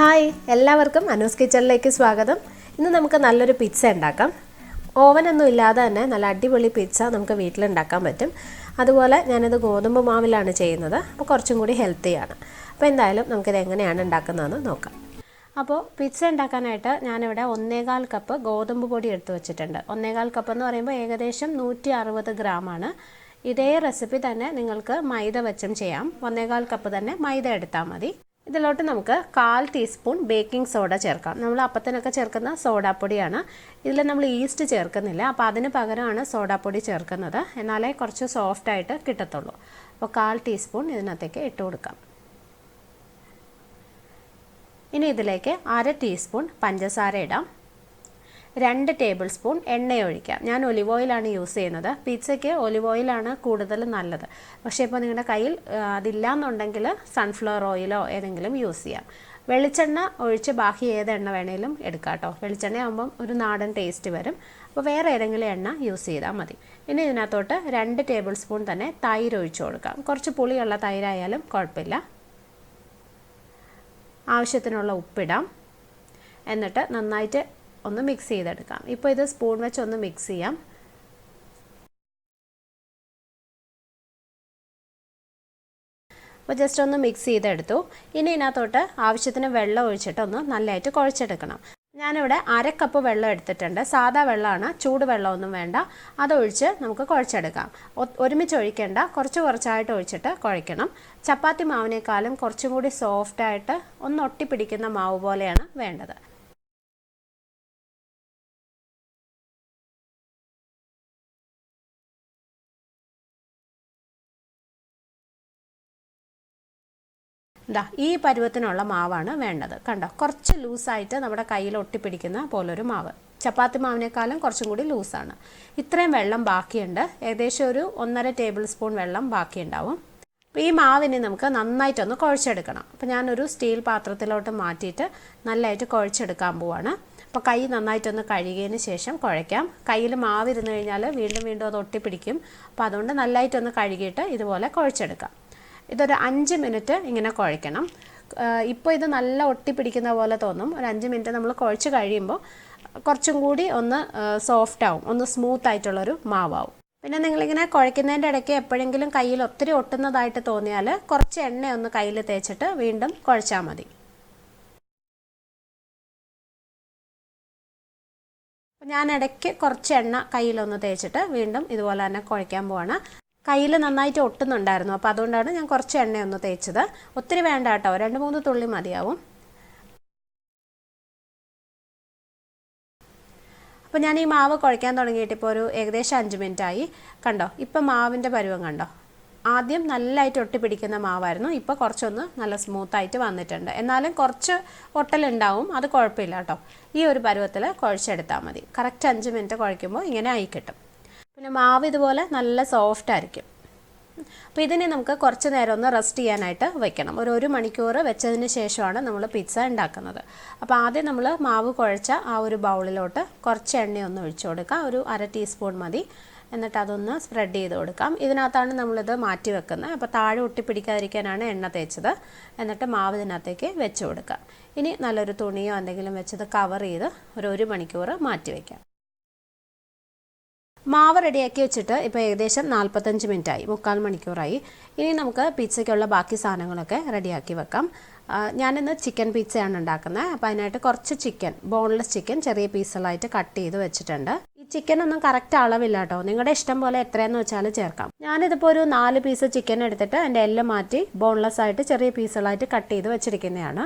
Hi, എല്ലാവർക്കും അനൂസ് കിച്ചണിലേക്ക് സ്വാഗതം. ഇന്ന് നമുക്ക് നല്ലൊരു പിസ്സ ഉണ്ടാക്കാം. ഓവനൊന്നും ഇല്ലാതെ തന്നെ നല്ല അടിപൊളി പിസ്സ നമുക്ക് വീട്ടിലുണ്ടാക്കാൻ പറ്റും. അതുപോലെ ഞാനത് ഗോതമ്പ് മാവിലാണ് ചെയ്യുന്നത്, അപ്പോൾ കുറച്ചും കൂടി ഹെൽത്തിയാണ്. അപ്പോൾ എന്തായാലും നമുക്കിത് എങ്ങനെയാണ് ഉണ്ടാക്കുന്നതെന്ന് നോക്കാം. അപ്പോൾ പിസ്സ ഉണ്ടാക്കാനായിട്ട് ഞാനിവിടെ 1.25 കപ്പ് ഗോതമ്പ് പൊടി എടുത്ത് വെച്ചിട്ടുണ്ട്. 1.25 കപ്പ് എന്ന് പറയുമ്പോൾ ഏകദേശം 160 ഗ്രാമാണ്. ഇതേ റെസിപ്പി തന്നെ നിങ്ങൾക്ക് മൈദ വെച്ചും ചെയ്യാം. 1.25 കപ്പ് തന്നെ മൈദ എടുത്താൽ മതി. ഇതിലോട്ട് നമുക്ക് 1/4 ടീസ്പൂൺ ബേക്കിംഗ് സോഡ ചേർക്കാം. നമ്മൾ അപ്പത്തിനൊക്കെ ചേർക്കുന്ന സോഡാപ്പൊടിയാണ്. ഇതിൽ നമ്മൾ ഈസ്റ്റ് ചേർക്കുന്നില്ല, അപ്പോൾ അതിന് പകരമാണ് സോഡാപ്പൊടി ചേർക്കുന്നത്. എന്നാലേ കുറച്ച് സോഫ്റ്റായിട്ട് കിട്ടത്തുള്ളൂ. അപ്പോൾ 1/4 ടീസ്പൂൺ ഇതിനകത്തേക്ക് ഇട്ട് കൊടുക്കാം. ഇനി ഇതിലേക്ക് 1/2 ടീസ്പൂൺ പഞ്ചസാര ഇടാം. 2 ടേബിൾ സ്പൂൺ എണ്ണ ഒഴിക്കാം. ഞാൻ ഒലിവ് ഓയിലാണ് യൂസ് ചെയ്യുന്നത്. പിസ്സയ്ക്ക് ഒലിവ് ഓയിലാണ് കൂടുതൽ നല്ലത്. പക്ഷേ ഇപ്പോൾ നിങ്ങളുടെ കയ്യിൽ അതില്ലാന്നുണ്ടെങ്കിൽ സൺഫ്ലവർ ഓയിലോ ഏതെങ്കിലും യൂസ് ചെയ്യാം. വെളിച്ചെണ്ണ ഒഴിച്ച് ബാക്കി ഏത് എണ്ണ വേണേലും എടുക്കാം കേട്ടോ. വെളിച്ചെണ്ണ ആകുമ്പം ഒരു നാടൻ ടേസ്റ്റ് വരും. അപ്പോൾ വേറെ ഏതെങ്കിലും എണ്ണ യൂസ് ചെയ്താൽ മതി. ഇനി ഇതിനകത്തോട്ട് 2 ടേബിൾ സ്പൂൺ തന്നെ തൈര് ഒഴിച്ച് കൊടുക്കാം. കുറച്ച് പുളിയുള്ള തൈരായാലും കുഴപ്പമില്ല. ആവശ്യത്തിനുള്ള ഉപ്പിടാം. എന്നിട്ട് നന്നായിട്ട് ഒന്ന് മിക്സ് ചെയ്തെടുക്കാം. ഇപ്പോൾ ഇത് സ്പൂൺ വെച്ച് ഒന്ന് മിക്സ് ചെയ്യാം. അപ്പോൾ ജസ്റ്റ് ഒന്ന് മിക്സ് ചെയ്തെടുത്തു. ഇനി ഇതിനകത്തോട്ട് ആവശ്യത്തിന് വെള്ളം ഒഴിച്ചിട്ട് ഒന്ന് നല്ലതായിട്ട് കുഴച്ചെടുക്കണം. ഞാനിവിടെ 1/2 കപ്പ് വെള്ളം എടുത്തിട്ടുണ്ട്. സാധാ വെള്ളമാണ്, ചൂട് വെള്ളമൊന്നും വേണ്ട. അതൊഴിച്ച് നമുക്ക് കുഴച്ചെടുക്കാം. ഒരുമിച്ച് ഒഴിക്കേണ്ട, കുറച്ചായിട്ട് ഒഴിച്ചിട്ട് കുഴയ്ക്കണം. ചപ്പാത്തി മാവിനേക്കാളും കുറച്ചും കൂടി സോഫ്റ്റായിട്ട് ഒന്ന് ഒട്ടിപ്പിടിക്കുന്ന മാവ് പോലെയാണ് വേണ്ടത്. ഈ പരുവത്തിനുള്ള മാവാണ് വേണ്ടത്. കണ്ടോ, കുറച്ച് ലൂസായിട്ട് നമ്മുടെ കയ്യിൽ ഒട്ടിപ്പിടിക്കുന്ന പോലൊരു മാവ്. ചപ്പാത്തി മാവിനേക്കാളും കുറച്ചും കൂടി ലൂസാണ്. ഇത്രയും വെള്ളം ബാക്കിയുണ്ട്. ഏകദേശം ഒരു 1.5 ടേബിൾ സ്പൂൺ വെള്ളം ബാക്കിയുണ്ടാവും. അപ്പോൾ ഈ മാവിനെ നമുക്ക് നന്നായിട്ടൊന്ന് കുഴച്ചെടുക്കണം. അപ്പോൾ ഞാനൊരു സ്റ്റീൽ പാത്രത്തിലോട്ട് മാറ്റിയിട്ട് നല്ലതായിട്ട് കുഴച്ചെടുക്കാൻ പോവാണ്. അപ്പോൾ കൈ നന്നായിട്ടൊന്ന് കഴുകിയതിന് ശേഷം കുഴയ്ക്കാം. കയ്യിൽ മാവിരുന്ന് കഴിഞ്ഞാൽ വീണ്ടും അത് ഒട്ടിപ്പിടിക്കും. അപ്പോൾ അതുകൊണ്ട് നല്ലതായിട്ടൊന്ന് കഴുകിയിട്ട് ഇതുപോലെ കുഴച്ചെടുക്കാം. ഇതൊരു 5 മിനിറ്റ് ഇങ്ങനെ കുഴയ്ക്കണം. ഇപ്പോൾ ഇത് നല്ല ഒട്ടിപ്പിടിക്കുന്ന പോലെ തോന്നും. ഒരു 5 മിനിറ്റ് നമ്മൾ കുഴച്ച് കഴിയുമ്പോൾ കുറച്ചും കൂടി ഒന്ന് സോഫ്റ്റ് ആവും, ഒന്ന് സ്മൂത്ത് ആയിട്ടുള്ളൊരു മാവാവും. പിന്നെ നിങ്ങളിങ്ങനെ കുഴയ്ക്കുന്നതിൻ്റെ ഇടയ്ക്ക് എപ്പോഴെങ്കിലും കയ്യിൽ ഒത്തിരി ഒട്ടുന്നതായിട്ട് തോന്നിയാൽ കുറച്ച് എണ്ണ ഒന്ന് കയ്യിൽ തേച്ചിട്ട് വീണ്ടും കുഴച്ചാൽ മതി. ഞാൻ ഇടയ്ക്ക് കുറച്ച് എണ്ണ കയ്യിലൊന്ന് തേച്ചിട്ട് വീണ്ടും ഇതുപോലെ തന്നെ കുഴയ്ക്കാൻ പോവാണ്. കയ്യിൽ നന്നായിട്ട് ഒട്ടുന്നുണ്ടായിരുന്നു, അപ്പോൾ അതുകൊണ്ടാണ് ഞാൻ കുറച്ച് എണ്ണയൊന്ന് തേച്ചത്. ഒത്തിരി വേണ്ട കേട്ടോ, 2-3 തുള്ളി മതിയാവും. അപ്പോൾ ഞാൻ ഈ മാവ് കുഴയ്ക്കാൻ തുടങ്ങിയിട്ട് ഇപ്പോൾ ഒരു ഏകദേശം 5 മിനിറ്റ് ആയി. കണ്ടോ, ഇപ്പോൾ മാവിൻ്റെ പരുവം കണ്ടോ. ആദ്യം നല്ലതായിട്ട് ഒട്ടിപ്പിടിക്കുന്ന മാവായിരുന്നു. ഇപ്പോൾ കുറച്ചൊന്ന് നല്ല സ്മൂത്തായിട്ട് വന്നിട്ടുണ്ട്. എന്നാലും കുറച്ച് ഒട്ടലുണ്ടാവും, അത് കുഴപ്പമില്ല കേട്ടോ. ഈ ഒരു പരുവത്തിൽ കുഴച്ചെടുത്താൽ മതി. കറക്റ്റ് 5 മിനിറ്റ് കുഴയ്ക്കുമ്പോൾ ഇങ്ങനെ ആയി കിട്ടും. പിന്നെ മാവ് ഇതുപോലെ നല്ല സോഫ്റ്റ് ആയിരിക്കും. അപ്പോൾ ഇതിനെ നമുക്ക് കുറച്ച് നേരം ഒന്ന് റെസ്റ്റ് ചെയ്യാനായിട്ട് വെക്കണം. ഒരു 1 മണിക്കൂർ വെച്ചതിന് ശേഷമാണ് നമ്മൾ പിസ്സ ഉണ്ടാക്കുന്നത്. അപ്പോൾ ആദ്യം നമ്മൾ മാവ് കുഴച്ച ആ ഒരു ബൗളിലോട്ട് കുറച്ച് എണ്ണയൊന്ന് ഒഴിച്ചു കൊടുക്കാം. ഒരു 1/2 ടീസ്പൂൺ മതി. എന്നിട്ട് അതൊന്ന് സ്പ്രെഡ് ചെയ്ത് കൊടുക്കാം. ഇതിനകത്താണ് നമ്മളിത് മാറ്റി വെക്കുന്നത്. അപ്പോൾ താഴെ ഒട്ടിപ്പിടിക്കാതിരിക്കാനാണ് എണ്ണ തേച്ചത്. എന്നിട്ട് മാവ് ഇതിനകത്തേക്ക് വെച്ച് കൊടുക്കാം. ഇനി നല്ലൊരു തുണിയോ എന്തെങ്കിലും വെച്ചത് കവർ ചെയ്ത് ഒരു 1 മണിക്കൂർ മാറ്റി വയ്ക്കാം. മാവ് റെഡിയാക്കി വെച്ചിട്ട് ഇപ്പോൾ ഏകദേശം 45 മിനിറ്റായി, 3/4 മണിക്കൂറായി. ഇനി നമുക്ക് പിസ്സയ്ക്കുള്ള ബാക്കി സാധനങ്ങളൊക്കെ റെഡിയാക്കി വെക്കാം. ഞാനിന്ന് ചിക്കൻ പിസ്സയാണ് ഉണ്ടാക്കുന്നത്. അപ്പോൾ അതിനായിട്ട് കുറച്ച് ചിക്കൻ, ബോൺലെസ് ചിക്കൻ ചെറിയ പീസുകളായിട്ട് കട്ട് ചെയ്ത് വെച്ചിട്ടുണ്ട്. ഈ ചിക്കനൊന്നും കറക്റ്റ് അളവില്ല കേട്ടോ, നിങ്ങളുടെ ഇഷ്ടം പോലെ എത്രയെന്ന് വെച്ചാൽ ചേർക്കാം. ഞാനിതിപ്പോൾ ഒരു 4 പീസ് ചിക്കൻ എടുത്തിട്ട് എൻ്റെ എല്ലാം മാറ്റി ബോൺലെസ് ആയിട്ട് ചെറിയ പീസുകളായിട്ട് കട്ട് ചെയ്ത് വെച്ചിരിക്കുന്നതാണ്.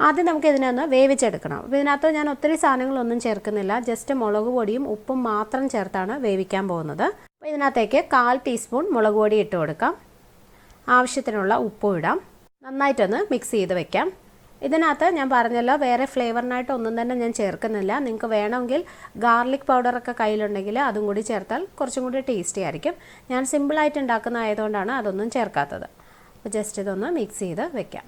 ആദ്യം നമുക്ക് ഇതിനെ ഒന്ന് വേവിച്ചെടുക്കണം. അപ്പോൾ ഇതിനകത്ത് ഞാൻ ഒത്തിരി സാധനങ്ങളൊന്നും ചേർക്കുന്നില്ല. ജസ്റ്റ് മുളക് പൊടിയും ഉപ്പും മാത്രം ചേർത്താണ് വേവിക്കാൻ പോകുന്നത്. അപ്പോൾ ഇതിനകത്തേക്ക് 1/4 ടീസ്പൂൺ മുളക് പൊടി ഇട്ട് കൊടുക്കാം. ആവശ്യത്തിനുള്ള ഉപ്പും ഇടാം. നന്നായിട്ടൊന്ന് മിക്സ് ചെയ്ത് വെക്കാം. ഇതിനകത്ത് ഞാൻ പറഞ്ഞല്ലോ, വേറെ ഫ്ലേവറിനായിട്ട് ഒന്നും തന്നെ ഞാൻ ചേർക്കുന്നില്ല. നിങ്ങൾക്ക് വേണമെങ്കിൽ ഗാർലിക് പൗഡറൊക്കെ കയ്യിലുണ്ടെങ്കിൽ അതും കൂടി ചേർത്താൽ കുറച്ചും കൂടി ടേസ്റ്റി ആയിരിക്കും. ഞാൻ സിമ്പിളായിട്ട് ഉണ്ടാക്കുന്ന ആയതുകൊണ്ടാണ് അതൊന്നും ചേർക്കാത്തത്. അപ്പോൾ ജസ്റ്റ് ഇതൊന്ന് മിക്സ് ചെയ്ത് വെക്കാം.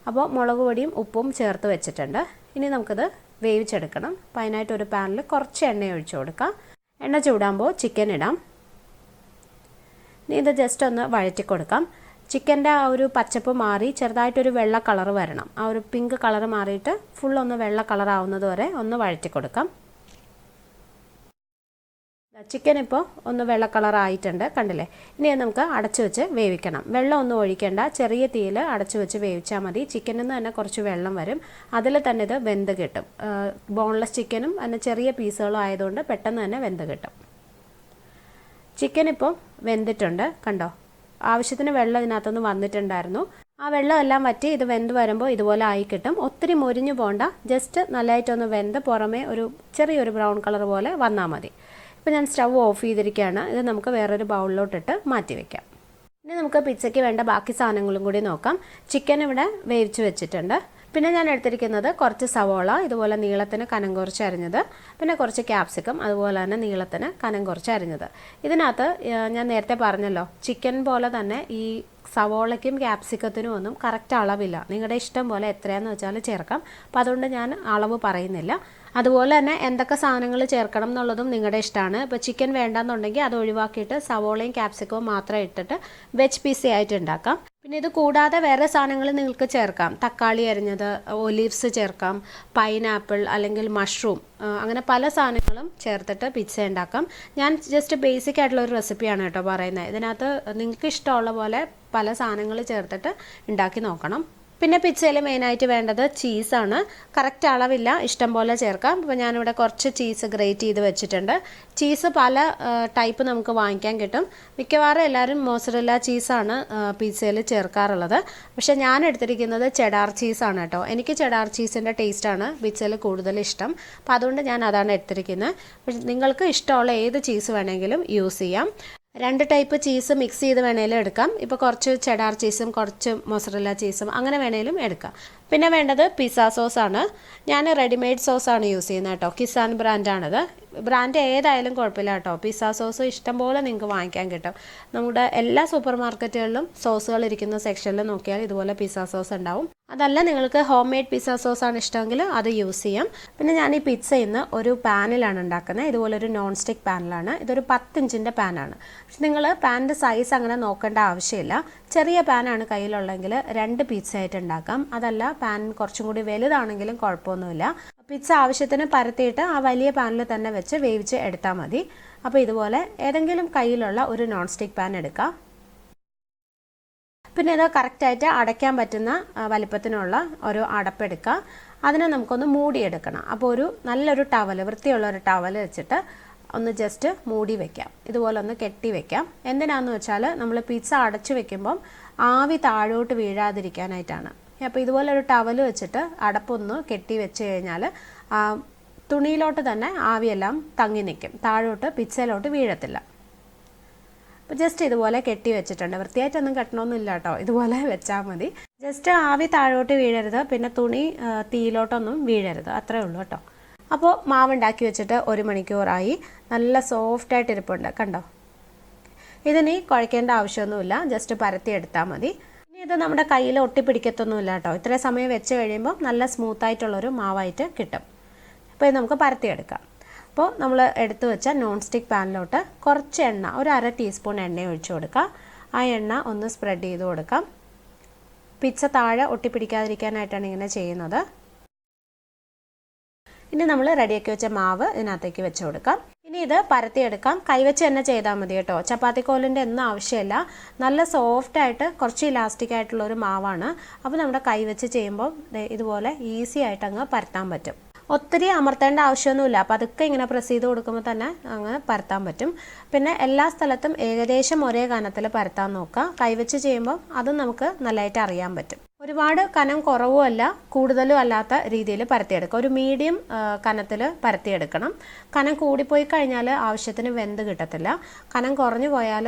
അപ്പോൾ മുളക് പൊടിയും ഉപ്പും ചേർത്ത് വെച്ചിട്ടുണ്ട്. ഇനി നമുക്കിത് വേവിച്ചെടുക്കണം. അപ്പോൾ അതിനായിട്ട് ഒരു പാനിൽ കുറച്ച് എണ്ണ ഒഴിച്ചു കൊടുക്കാം. എണ്ണ ചൂടാകുമ്പോൾ ചിക്കൻ ഇടാം. ഇനി ഇത് ജസ്റ്റ് ഒന്ന് വഴറ്റി കൊടുക്കാം. ചിക്കൻ്റെ ആ ഒരു പച്ചപ്പ് മാറി ചെറുതായിട്ടൊരു വെള്ള കളർ വരണം. ആ ഒരു പിങ്ക് കളർ മാറിയിട്ട് ഫുൾ ഒന്ന് വെള്ള കളർ ആവുന്നത് വരെ ഒന്ന് വഴറ്റി കൊടുക്കാം. ചിക്കൻ ഇപ്പോൾ ഒന്ന് വെള്ള കളർ ആയിട്ടുണ്ട്, കണ്ടില്ലേ? ഇനി നമുക്ക് അടച്ചു വെച്ച് വേവിക്കണം. വെള്ളം ഒന്നും ഒഴിക്കേണ്ട, ചെറിയ തീയിൽ അടച്ചു വെച്ച് വേവിച്ചാൽ മതി. ചിക്കനിൽ നിന്ന് തന്നെ കുറച്ച് വെള്ളം വരും, അതിൽ തന്നെ ഇത് വെന്ത് കിട്ടും. ബോൺലെസ് ചിക്കനും അതിന് ചെറിയ പീസുകളും ആയതുകൊണ്ട് പെട്ടെന്ന് തന്നെ വെന്ത് കിട്ടും. ചിക്കൻ ഇപ്പോൾ വെന്തിട്ടുണ്ട്, കണ്ടോ? ആവശ്യത്തിന് വെള്ളം ഇതിനകത്തുനിന്ന് വന്നിട്ടുണ്ടായിരുന്നു. ആ വെള്ളമെല്ലാം വറ്റി ഇത് വെന്ത് വരുമ്പോൾ ഇതുപോലെ ആയി കിട്ടും. ഒത്തിരി മുരിഞ്ഞു പോകണ്ട, ജസ്റ്റ് നല്ലതായിട്ടൊന്ന് വെന്ത് പുറമേ ഒരു ചെറിയൊരു ബ്രൗൺ കളർ പോലെ വന്നാൽ മതി. ഇപ്പോൾ ഞാൻ സ്റ്റവ് ഓഫ് ചെയ്തിരിക്കുകയാണ്. ഇത് നമുക്ക് വേറൊരു ബൗളിലോട്ടിട്ട് മാറ്റി വയ്ക്കാം. ഇനി നമുക്ക് പിzzയ്ക്ക് വേണ്ട ബാക്കി സാധനങ്ങളും കൂടി നോക്കാം. ചിക്കൻ ഇവിടെ വേവിച്ച് വെച്ചിട്ടുണ്ട്. പിന്നെ ഞാൻ എടുത്തിരിക്കുന്നത് കുറച്ച് സവോള ഇതുപോലെ നീളത്തിന് കനം കുറച്ച് അരിഞ്ഞത്, പിന്നെ കുറച്ച് ക്യാപ്സിക്കം അതുപോലെ തന്നെ നീളത്തിന് കനം കുറച്ച് അരിഞ്ഞത്. ഇതിനകത്ത് ഞാൻ നേരത്തെ പറഞ്ഞല്ലോ, ചിക്കൻ പോലെ തന്നെ ഈ സവോളയ്ക്കും ക്യാപ്സിക്കത്തിനും ഒന്നും കറക്റ്റ് അളവില്ല. നിങ്ങളുടെ ഇഷ്ടം പോലെ എത്രയാണെന്ന് വെച്ചാൽ ചേർക്കാം. അപ്പോൾ അതുകൊണ്ട് ഞാൻ അളവ് പറയുന്നില്ല. അതുപോലെ തന്നെ എന്തൊക്കെ സാധനങ്ങൾ ചേർക്കണം എന്നുള്ളതും നിങ്ങളുടെ ഇഷ്ടമാണ്. ഇപ്പോൾ ചിക്കൻ വേണ്ടെന്നുണ്ടെങ്കിൽ അത് ഒഴിവാക്കിയിട്ട് സവോളയും ക്യാപ്സിക്കവും മാത്രം ഇട്ടിട്ട് വെജ് പീസ ആയിട്ട് ഉണ്ടാക്കാം. പിന്നെ ഇത് കൂടാതെ വേറെ സാധനങ്ങൾ നിങ്ങൾക്ക് ചേർക്കാം. തക്കാളി അരിഞ്ഞത്, ഒലീവ്സ് ചേർക്കാം, പൈനാപ്പിൾ അല്ലെങ്കിൽ മഷ്റൂം, അങ്ങനെ പല സാധനങ്ങളും ചേർത്തിട്ട് പിസ്സ ഉണ്ടാക്കാം. ഞാൻ ജസ്റ്റ് ബേസിക് ആയിട്ടുള്ള ഒരു റെസിപ്പിയാണ് കേട്ടോ പറയുന്നത്. ഇതിനകത്ത് നിങ്ങൾക്ക് ഇഷ്ടമുള്ള പോലെ പല സാധനങ്ങൾ ചേർത്തിട്ട് ഉണ്ടാക്കി നോക്കണം. പിന്നെ പിസ്സയിൽ മെയിനായിട്ട് വേണ്ടത് ചീസാണ്. കറക്റ്റ് അളവില്ല, ഇഷ്ടം പോലെ ചേർക്കാം. അപ്പോൾ ഞാനിവിടെ കുറച്ച് ചീസ് ഗ്രേറ്റ് ചെയ്ത് വെച്ചിട്ടുണ്ട്. ചീസ് പല ടൈപ്പ് നമുക്ക് വാങ്ങിക്കാൻ കിട്ടും. മിക്കവാറും എല്ലാവരും മോസറല്ല ചീസാണ് പിസ്സയിൽ ചേർക്കാറുള്ളത്. പക്ഷേ ഞാൻ എടുത്തിരിക്കുന്നത് ചെഡാർ ചീസാണ് കേട്ടോ. എനിക്ക് ചെഡാർ ചീസിൻ്റെ ടേസ്റ്റാണ് പിസ്സയിൽ കൂടുതൽ ഇഷ്ടം. അപ്പോൾ അതുകൊണ്ട് ഞാൻ അതാണ് എടുത്തിരിക്കുന്നത്. പക്ഷേ നിങ്ങൾക്ക് ഇഷ്ടമുള്ള ഏത് ചീസ് വേണമെങ്കിലും യൂസ് ചെയ്യാം. 2 ടൈപ്പ് ചീസ് മിക്സ് ചെയ്ത് വേണേലും എടുക്കാം. ഇപ്പോൾ കുറച്ച് ചെഡാർ ചീസും കുറച്ച് മൊസറല്ല ചീസും അങ്ങനെ വേണേലും എടുക്കാം. പിന്നെ വേണ്ടത് പിസ്സ സോസാണ്. ഞാൻ റെഡിമെയ്ഡ് സോസാണ് യൂസ് ചെയ്യുന്നത് കേട്ടോ. കിസാൻ ബ്രാൻഡാണിത്. ബ്രാൻഡ് ഏതായാലും കുഴപ്പമില്ല കേട്ടോ. പിസ്സ സോസ് ഇഷ്ടംപോലെ നിങ്ങൾക്ക് വാങ്ങിക്കാൻ കിട്ടും. നമ്മുടെ എല്ലാ സൂപ്പർ മാർക്കറ്റുകളിലും സോസുകൾ ഇരിക്കുന്ന സെക്ഷനിൽ നോക്കിയാൽ ഇതുപോലെ പിസ്സ സോസ് ഉണ്ടാവും. അതല്ല നിങ്ങൾക്ക് ഹോം മെയ്ഡ് പിസ്സ സോസാണ് ഇഷ്ടമെങ്കിൽ അത് യൂസ് ചെയ്യാം. പിന്നെ ഞാൻ ഈ പിസ്സ ഇന്ന് ഒരു പാനിലാണ് ഉണ്ടാക്കുന്നത്. ഇതുപോലൊരു നോൺ സ്റ്റിക്ക് പാനിലാണ്. ഇതൊരു 10 ഇഞ്ചിൻ്റെ പാനാണ്. പക്ഷെ നിങ്ങൾ പാനിൻ്റെ സൈസ് അങ്ങനെ നോക്കേണ്ട ആവശ്യമില്ല. ചെറിയ പാനാണ് കയ്യിലുള്ളെങ്കിൽ 2 പിസ്സ ആയിട്ട് ഉണ്ടാക്കാം. അതല്ല പാൻ കുറച്ചും കൂടി വലുതാണെങ്കിലും കുഴപ്പമൊന്നുമില്ല. പിസ്സ ആവശ്യത്തിന് പരത്തിയിട്ട് ആ വലിയ പാനിൽ തന്നെ വെച്ച് വേവിച്ച് എടുത്താൽ മതി. അപ്പോൾ ഇതുപോലെ ഏതെങ്കിലും കയ്യിലുള്ള ഒരു നോൺ സ്റ്റിക്ക് പാൻ എടുക്കാം. പിന്നെ ഇത് കറക്റ്റായിട്ട് അടയ്ക്കാൻ പറ്റുന്ന വലിപ്പത്തിനുള്ള ഒരു അടപ്പെടുക്കുക. അതിനെ നമുക്കൊന്ന് മൂടിയെടുക്കണം. അപ്പോൾ ഒരു നല്ലൊരു ടവൽ, വൃത്തിയുള്ള ഒരു ടവൽ വെച്ചിട്ട് ഒന്ന് ജസ്റ്റ് മൂടി വയ്ക്കാം. ഇതുപോലെ ഒന്ന് കെട്ടി വയ്ക്കാം. എന്തിനാണെന്ന് വെച്ചാൽ നമ്മൾ പിസ്സ അടച്ചു വെക്കുമ്പം ആവി താഴോട്ട് വീഴാതിരിക്കാനായിട്ടാണ്. അപ്പോൾ ഇതുപോലെ ഒരു ടവൽ വെച്ചിട്ട് അടപ്പൊന്ന് കെട്ടി വെച്ച് കഴിഞ്ഞാൽ തുണിയിലോട്ട് തന്നെ ആവിയെല്ലാം തങ്ങി നിൽക്കും, താഴോട്ട് പിസ്സയിലോട്ട് വീഴത്തില്ല. അപ്പോൾ ജസ്റ്റ് ഇതുപോലെ കെട്ടി വെച്ചിട്ടുണ്ട്. വൃത്തിയായിട്ടൊന്നും കെട്ടണമെന്നില്ല കേട്ടോ, ഇതുപോലെ വെച്ചാൽ മതി. ജസ്റ്റ് ആവി താഴോട്ട് വീഴരുത്, പിന്നെ തുണി തീയിലോട്ടൊന്നും വീഴരുത്, അത്രേ ഉള്ളൂ കേട്ടോ. അപ്പോൾ മാവ് ഉണ്ടാക്കി വെച്ചിട്ട് 1 മണിക്കൂറായി. നല്ല സോഫ്റ്റായിട്ട് ഇരിപ്പുണ്ട്, കണ്ടോ? ഇതിനി കുഴയ്ക്കേണ്ട ആവശ്യമൊന്നുമില്ല, ജസ്റ്റ് പരത്തി എടുത്താൽ മതി. ഇനി ഇത് നമ്മുടെ കയ്യിൽ ഒട്ടിപ്പിടിക്കത്തൊന്നുമില്ല കേട്ടോ. ഇത്രയും സമയം വെച്ച് കഴിയുമ്പോൾ നല്ല സ്മൂത്തായിട്ടുള്ളൊരു മാവായിട്ട് കിട്ടും. അപ്പോൾ ഇത് നമുക്ക് പരത്തിയെടുക്കാം. അപ്പോൾ നമ്മൾ എടുത്തു വെച്ച നോൺ സ്റ്റിക്ക് പാനിലോട്ട് കുറച്ച് എണ്ണ, ഒരു 1/2 ടീസ്പൂൺ എണ്ണ ഒഴിച്ചു കൊടുക്കുക. ആ എണ്ണ ഒന്ന് സ്പ്രെഡ് ചെയ്ത് കൊടുക്കാം. പിസ്സ താഴെ ഒട്ടിപ്പിടിക്കാതിരിക്കാനായിട്ടാണ് ഇങ്ങനെ ചെയ്യുന്നത്. ഇനി നമ്മൾ റെഡിയാക്കി വെച്ച മാവ് ഇതിനകത്തേക്ക് വെച്ച് കൊടുക്കാം. ഇനി ഇത് പരത്തിയെടുക്കാം. കൈവച്ച് തന്നെ ചെയ്താൽ മതി കേട്ടോ. ചപ്പാത്തിക്കോലിൻ്റെ ഒന്നും ആവശ്യമില്ല. നല്ല സോഫ്റ്റായിട്ട് കുറച്ച് ഇലാസ്റ്റിക് ആയിട്ടുള്ള ഒരു മാവാണ്. അപ്പോൾ നമ്മുടെ കൈവച്ച് ചെയ്യുമ്പോൾ ഇതുപോലെ ഈസി ആയിട്ട് അങ്ങ് പരത്താൻ പറ്റും. ഒത്തിരി അമർത്തേണ്ട ആവശ്യമൊന്നുമില്ല. അപ്പോൾ അതൊക്കെ ഇങ്ങനെ പ്രസ് ചെയ്ത് കൊടുക്കുമ്പോൾ തന്നെ അങ്ങ് പരത്താൻ പറ്റും. പിന്നെ എല്ലാ സ്ഥലത്തും ഏകദേശം ഒരേ കനത്തിൽ പരത്താൻ നോക്കുക. കൈവച്ച് ചെയ്യുമ്പോൾ അതും നമുക്ക് നല്ലതായിട്ട് അറിയാൻ പറ്റും. ഒരുപാട് കനം കുറവും അല്ല കൂടുതലും അല്ലാത്ത രീതിയിൽ പരത്തിയെടുക്കുക. ഒരു മീഡിയം കനത്തിൽ പരത്തിയെടുക്കണം. കനം കൂടിപ്പോയി കഴിഞ്ഞാൽ ആവശ്യത്തിന് വെന്ത് കിട്ടത്തില്ല. കനം കുറഞ്ഞു പോയാൽ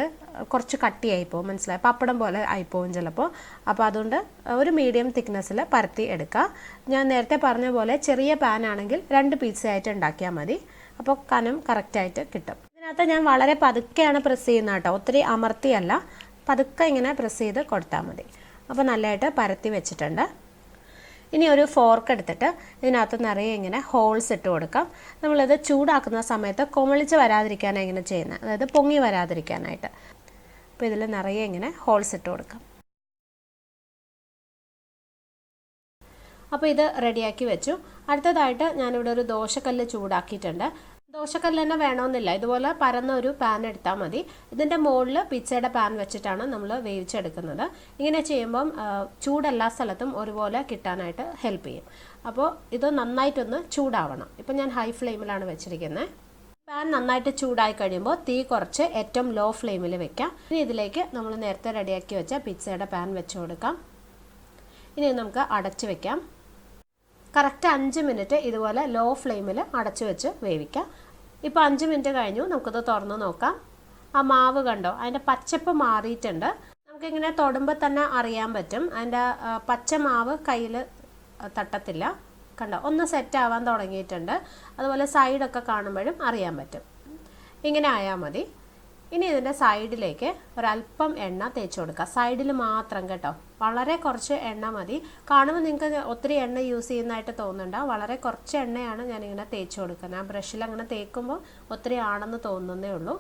കുറച്ച് കട്ടിയായിപ്പോവും, മനസ്സിലായി, പപ്പടം പോലെ ആയിപ്പോവും ചിലപ്പോൾ. അപ്പോൾ അതുകൊണ്ട് ഒരു മീഡിയം തിക്നെസ്സിൽ പരത്തി എടുക്കുക. ഞാൻ നേരത്തെ പറഞ്ഞ പോലെ ചെറിയ പാൻ ആണെങ്കിൽ 2 പീസ് ആയിട്ട് ഉണ്ടാക്കിയാൽ മതി. അപ്പോൾ കനം കറക്റ്റായിട്ട് കിട്ടും. ഇതിനകത്ത് ഞാൻ വളരെ പതുക്കെയാണ് പ്രസ് ചെയ്യുന്നത് കേട്ടോ, ഒത്തിരി അമർത്തിയല്ല, പതുക്കെ ഇങ്ങനെ പ്രസ് ചെയ്ത് കൊടുത്താൽ മതി. അപ്പോൾ നല്ലതായിട്ട് പരത്തി വെച്ചിട്ടുണ്ട്. ഇനി ഒരു ഫോർക്ക് എടുത്തിട്ട് ഇതിനകത്ത് നിറയെ ഇങ്ങനെ ഹോൾസ് ഇട്ട് കൊടുക്കാം. നമ്മളിത് ചൂടാക്കുന്ന സമയത്ത് കൊമളിച്ച് വരാതിരിക്കാനാണ് ഇങ്ങനെ ചെയ്യുന്നത്, അതായത് പൊങ്ങി വരാതിരിക്കാനായിട്ട്. അപ്പോൾ ഇതിൽ നിറയെ ഇങ്ങനെ ഹോൾസ് ഇട്ട് കൊടുക്കാം. അപ്പോൾ ഇത് റെഡിയാക്കി വെച്ചു. അടുത്തതായിട്ട് ഞാനിവിടെ ഒരു ദോശക്കല്ല് ചൂടാക്കിയിട്ടുണ്ട്. ദോശക്കല്ല് തന്നെ വേണമെന്നില്ല, ഇതുപോലെ പരന്ന ഒരു പാൻ എടുത്താൽ മതി. ഇതിൻ്റെ മുകളിൽ പിzzയുടെ പാൻ വെച്ചിട്ടാണ് നമ്മൾ വേവിച്ചെടുക്കുന്നത്. ഇങ്ങനെ ചെയ്യുമ്പം ചൂടെല്ലാ സ്ഥലത്തും ഒരുപോലെ കിട്ടാനായിട്ട് ഹെൽപ്പ് ചെയ്യും. അപ്പോൾ ഇത് നന്നായിട്ടൊന്ന് ചൂടാവണം. ഇപ്പം ഞാൻ ഹൈ ഫ്ലെയിമിലാണ് വെച്ചിരിക്കുന്നത്. പാൻ നന്നായിട്ട് ചൂടായി കഴിയുമ്പോൾ തീ കുറച്ച് ഏറ്റവും ലോ ഫ്ലെയിമിൽ വെക്കാം. ഇനി ഇതിലേക്ക് നമ്മൾ നേരത്തെ റെഡിയാക്കി വെച്ച പിzzയുടെ പാൻ വെച്ച് കൊടുക്കാം. ഇനി നമുക്ക് അടച്ച് വെക്കാം. കറക്റ്റ് 5 മിനിറ്റ് ഇതുപോലെ ലോ ഫ്ലെയിമിൽ അടച്ചു വെച്ച് വേവിക്കാം. ഇപ്പോൾ 5 മിനിറ്റ് കഴിഞ്ഞു. നമുക്കിത് തുറന്ന് നോക്കാം. ആ മാവ് കണ്ടോ, അതിൻ്റെ പച്ചപ്പ് മാറിയിട്ടുണ്ട്. നമുക്കിങ്ങനെ തൊടുമ്പോൾ തന്നെ അറിയാൻ പറ്റും. അതിൻ്റെ പച്ച മാവ് കയ്യിൽ തട്ടത്തില്ല. കണ്ടോ, ഒന്ന് സെറ്റ് ആവാൻ തുടങ്ങിയിട്ടുണ്ട്. അതുപോലെ സൈഡൊക്കെ കാണുമ്പോഴും അറിയാൻ പറ്റും. ഇങ്ങനെ ആയാൽ മതി. ഇനി ഇതിൻ്റെ സൈഡിലേക്ക് ഒരല്പം എണ്ണ തേച്ച് കൊടുക്കുക. സൈഡിൽ മാത്രം കേട്ടോ, വളരെ കുറച്ച് എണ്ണ മതി. കാണുമ്പോൾ നിങ്ങൾക്ക് ഒത്തിരി എണ്ണ യൂസ് ചെയ്യുന്നതായിട്ട് തോന്നുന്നുണ്ടാവും. വളരെ കുറച്ച് എണ്ണയാണ് ഞാനിങ്ങനെ തേച്ച് കൊടുക്കുന്നത്. ആ ബ്രഷിൽ അങ്ങനെ തേക്കുമ്പോൾ ഒത്തിരി ആണെന്ന് തോന്നുന്നേ ഉള്ളൂ.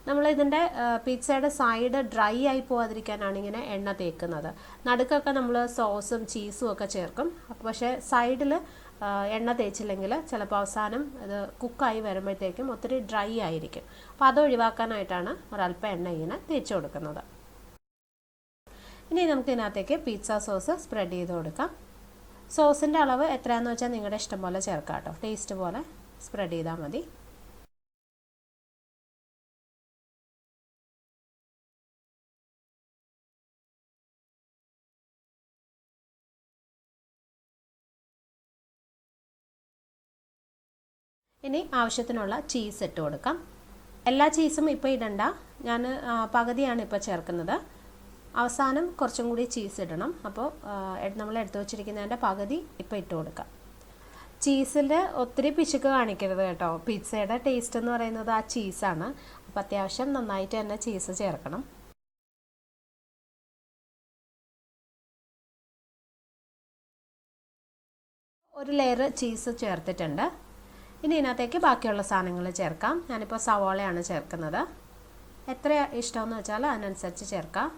നമ്മളിതിൻ്റെ പിzzയുടെ സൈഡ് ഡ്രൈ ആയി പോകാതിരിക്കാനാണ് ഇങ്ങനെ എണ്ണ തേക്കുന്നത്. നടുക്കൊക്കെ നമ്മൾ സോസും ചീസും ഒക്കെ ചേർക്കും. പക്ഷേ സൈഡിൽ എണ്ണ തേച്ചില്ലെങ്കിൽ ചിലപ്പോൾ അവസാനം അത് കുക്കായി വരുമ്പോഴത്തേക്കും ഒത്തിരി ഡ്രൈ ആയിരിക്കും. അപ്പോൾ അത് ഒഴിവാക്കാനായിട്ടാണ് ഒരല്പം എണ്ണ ഇങ്ങനെ തേച്ച് കൊടുക്കുന്നത്. ഇനി നമുക്ക് ഇതിനകത്തേക്ക് പിസ്സ സോസ് സ്പ്രെഡ് ചെയ്ത് കൊടുക്കാം. സോസിൻ്റെ അളവ് എത്രയാണെന്ന് വെച്ചാൽ നിങ്ങളുടെ ഇഷ്ടം പോലെ ചേർക്കാം കേട്ടോ. ടേസ്റ്റ് പോലെ സ്പ്രെഡ് ചെയ്താൽ മതി. ഇനി ആവശ്യത്തിനുള്ള ചീസ് ഇട്ട് കൊടുക്കാം. എല്ലാ ചീസും ഇപ്പോൾ ഇടണ്ട, ഞാൻ പകുതിയാണ് ഇപ്പോൾ ചേർക്കുന്നത്. അവസാനം കുറച്ചും കൂടി ചീസ് ഇടണം. അപ്പോൾ നമ്മൾ എടുത്തു വച്ചിരിക്കുന്നതിൻ്റെ പകുതി ഇപ്പോൾ ഇട്ട് കൊടുക്കാം. ചീസിൽ ഒത്തിരി പിശുക്ക് കാണിക്കരുത് കേട്ടോ. പിzzയുടെ ടേസ്റ്റ് എന്ന് പറയുന്നത് ആ ചീസാണ്. അപ്പോൾ അത്യാവശ്യം നന്നായിട്ട് തന്നെ ചീസ് ചേർക്കണം. ഒരു ലെയർ ചീസ് ചേർത്തിട്ടുണ്ട്. ഇനി ഇതിനകത്തേക്ക് ബാക്കിയുള്ള സാധനങ്ങൾ ചേർക്കാം. ഞാനിപ്പോൾ സവാളയാണ് ചേർക്കുന്നത്. എത്ര ഇഷ്ടമെന്ന് വെച്ചാൽ അതിനനുസരിച്ച് ചേർക്കാം.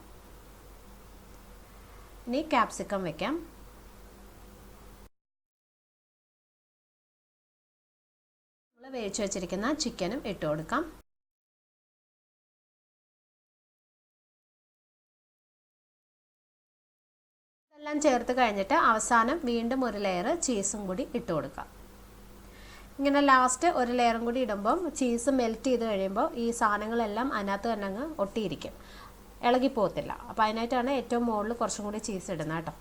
ഇനി ക്യാപ്സിക്കം വെക്കാം. നമ്മൾ വേവിച്ച് വെച്ചിരിക്കുന്ന ചിക്കനും ഇട്ട് കൊടുക്കാം. ഇതെല്ലാം ചേർത്ത് കഴിഞ്ഞിട്ട് അവസാനം വീണ്ടും ഒരു ലെയർ ചീസും കൂടി ഇട്ട് കൊടുക്കാം. ഇങ്ങനെ ലാസ്റ്റ് ഒരു ലെയറും കൂടി ഇടുമ്പം ചീസ് മെൽറ്റ് ചെയ്ത് കഴിയുമ്പോൾ ഈ സാധനങ്ങളെല്ലാം അതിനകത്ത് തന്നെ അങ്ങ് ഒട്ടിയിരിക്കും, ഇളകിപ്പോകത്തില്ല. അപ്പോൾ അതിനായിട്ടാണ് ഏറ്റവും മുകളിൽ കുറച്ചും കൂടി ചീസ് ഇടുന്നത് കേട്ടോ.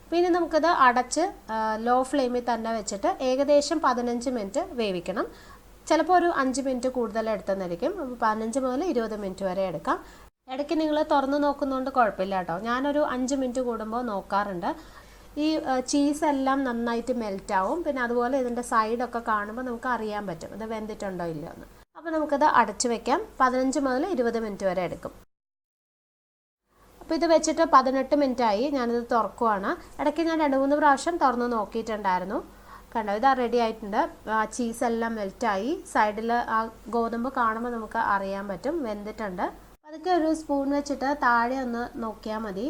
പിന്നെ നമുക്കത് അടച്ച് ലോ ഫ്ലെയിമിൽ തന്നെ വെച്ചിട്ട് ഏകദേശം 15 മിനിറ്റ് വേവിക്കണം. ചിലപ്പോൾ ഒരു 5 മിനിറ്റ് കൂടുതൽ എടുത്തെന്നിരിക്കും. 15 മുതൽ 20 മിനിറ്റ് വരെ എടുക്കാം. ഇടയ്ക്ക് നിങ്ങൾ തുറന്ന് നോക്കുന്നതുകൊണ്ട് കുഴപ്പമില്ല കേട്ടോ. ഞാനൊരു 5 മിനിറ്റ് കൂടുമ്പോൾ നോക്കാറുണ്ട്. ഈ ചീസെല്ലാം നന്നായിട്ട് മെൽറ്റാവും. പിന്നെ അതുപോലെ ഇതിൻ്റെ സൈഡൊക്കെ കാണുമ്പോൾ നമുക്ക് അറിയാൻ പറ്റും ഇത് വെന്തിട്ടുണ്ടോ ഇല്ലയോ എന്ന്. അപ്പോൾ നമുക്കത് അടച്ച് വെക്കാം. 15 മുതൽ 20 മിനിറ്റ് വരെ എടുക്കും. അപ്പോൾ ഇത് വെച്ചിട്ട് 18 മിനിറ്റായി. ഞാനിത് തുറക്കുവാണ്. ഇടയ്ക്ക് ഞാൻ 2-3 പ്രാവശ്യം തുറന്ന് നോക്കിയിട്ടുണ്ടായിരുന്നു. കണ്ടോ, ഇത് റെഡി ആയിട്ടുണ്ട്. ചീസെല്ലാം മെൽറ്റായി. സൈഡിൽ ആ ഗോതമ്പ് കാണുമ്പോൾ നമുക്ക് അറിയാൻ പറ്റും വെന്തിട്ടുണ്ട്. അതൊക്കെ ഒരു സ്പൂൺ വെച്ചിട്ട് താഴെ ഒന്ന് നോക്കിയാൽ മതി.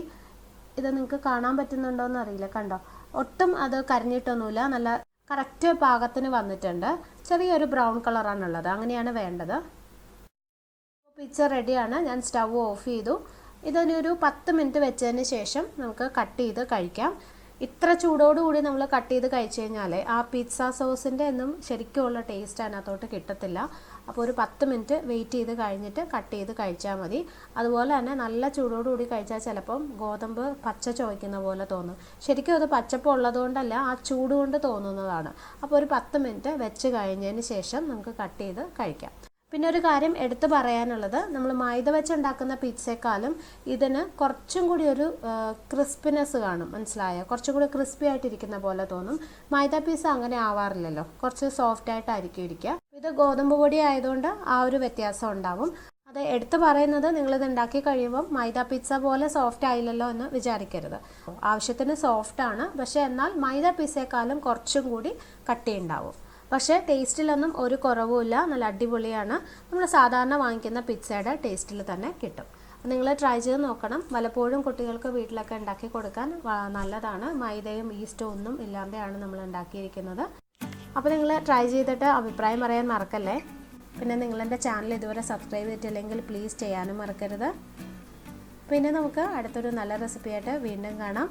ഇത് നിങ്ങൾക്ക് കാണാൻ പറ്റുന്നുണ്ടോയെന്ന് അറിയില്ല. കണ്ടോ, ഒട്ടും അത് കരിഞ്ഞിട്ടൊന്നുമില്ല. നല്ല കറക്റ്റ് പാകത്തിന് വന്നിട്ടുണ്ട്. ചെറിയൊരു ബ്രൗൺ കളറാണുള്ളത്, അങ്ങനെയാണ് വേണ്ടത്. പിസ്സ റെഡിയാണ്. ഞാൻ സ്റ്റവ് ഓഫ് ചെയ്തു. ഇതിനൊരു 10 മിനിറ്റ് വെച്ചതിന് ശേഷം നമുക്ക് കട്ട് ചെയ്ത് കഴിക്കാം. ഇത്ര ചൂടോടുകൂടി നമ്മൾ കട്ട് ചെയ്ത് കഴിച്ചു കഴിഞ്ഞാൽ ആ പിസ്സ സോസിൻ്റെ ഒന്നും ശരിക്കുമുള്ള ടേസ്റ്റ് അതിനകത്തോട്ട് കിട്ടത്തില്ല. അപ്പോൾ ഒരു 10 മിനിറ്റ് വെയിറ്റ് ചെയ്ത് കഴിഞ്ഞിട്ട് കട്ട് ചെയ്ത് കഴിച്ചാൽ മതി. അതുപോലെ തന്നെ നല്ല ചൂടോടുകൂടി കഴിച്ചാൽ ചിലപ്പം ഗോതമ്പ് പച്ച ചോദിക്കുന്ന പോലെ തോന്നും. ശരിക്കും അത് പച്ചപ്പ് ഉള്ളതുകൊണ്ടല്ല, ആ ചൂട് കൊണ്ട് തോന്നുന്നതാണ്. അപ്പോൾ ഒരു 10 മിനിറ്റ് വെച്ച് കഴിഞ്ഞതിന് ശേഷം നമുക്ക് കട്ട് ചെയ്ത് കഴിക്കാം. പിന്നെ ഒരു കാര്യം എടുത്തു പറയാനുള്ളത്, നമ്മൾ മൈദ വെച്ചുണ്ടാക്കുന്ന പിസ്സയെക്കാളും ഇതിന് കുറച്ചും കൂടി ഒരു ക്രിസ്പിനെസ് കാണും. മനസ്സിലായോ? കുറച്ചും കൂടി ക്രിസ്പി ആയിട്ടിരിക്കുന്ന പോലെ തോന്നും. മൈദ പിസ്സ അങ്ങനെ ആവാറില്ലല്ലോ, കുറച്ച് സോഫ്റ്റ് ആയിട്ടായിരിക്കും ഇരിക്കുക. ഇത് ഗോതമ്പ് പൊടി ആയതുകൊണ്ട് ആ ഒരു വ്യത്യാസം ഉണ്ടാവും. അത് എടുത്തു പറയുന്നത്, നിങ്ങളിത് ഉണ്ടാക്കി കഴിയുമ്പം മൈദ പിസ്സ പോലെ സോഫ്റ്റ് ആയില്ലല്ലോ എന്ന് വിചാരിക്കരുത്. ആവശ്യത്തിന് സോഫ്റ്റാണ്, പക്ഷേ എന്നാൽ മൈദ പിസ്സയെക്കാളും കുറച്ചും കൂടി കട്ടിയുണ്ടാവും. പക്ഷേ ടേസ്റ്റിലൊന്നും ഒരു കുറവുമില്ല. നല്ല അടിപൊളിയാണ്. നമ്മൾ സാധാരണ വാങ്ങിക്കുന്ന പിസ്സയുടെ ടേസ്റ്റിൽ തന്നെ കിട്ടും. നിങ്ങൾ ട്രൈ ചെയ്ത് നോക്കണം. വല്ലപ്പോഴും കുട്ടികൾക്ക് വീട്ടിലൊക്കെ ഉണ്ടാക്കി കൊടുക്കാൻ നല്ലതാണ്. മൈദയും ഈസ്റ്റും ഒന്നും ഇല്ലാതെയാണ് നമ്മൾ ഉണ്ടാക്കിയിരിക്കുന്നത്. അപ്പോൾ നിങ്ങൾ ട്രൈ ചെയ്തിട്ട് അഭിപ്രായം പറയാൻ മറക്കല്ലേ. പിന്നെ നിങ്ങളെൻ്റെ ചാനൽ ഇതുവരെ സബ്സ്ക്രൈബ് ചെയ്തിട്ടില്ലെങ്കിൽ പ്ലീസ് ചെയ്യാനും മറക്കരുത്. പിന്നെ നമുക്ക് അടുത്തൊരു നല്ല റെസിപ്പിയായിട്ട് വീണ്ടും കാണാം.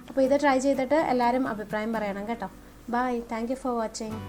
അപ്പോൾ ഇത് ട്രൈ ചെയ്തിട്ട് എല്ലാവരും അഭിപ്രായം പറയണം കേട്ടോ. Bye. Thank you for watching.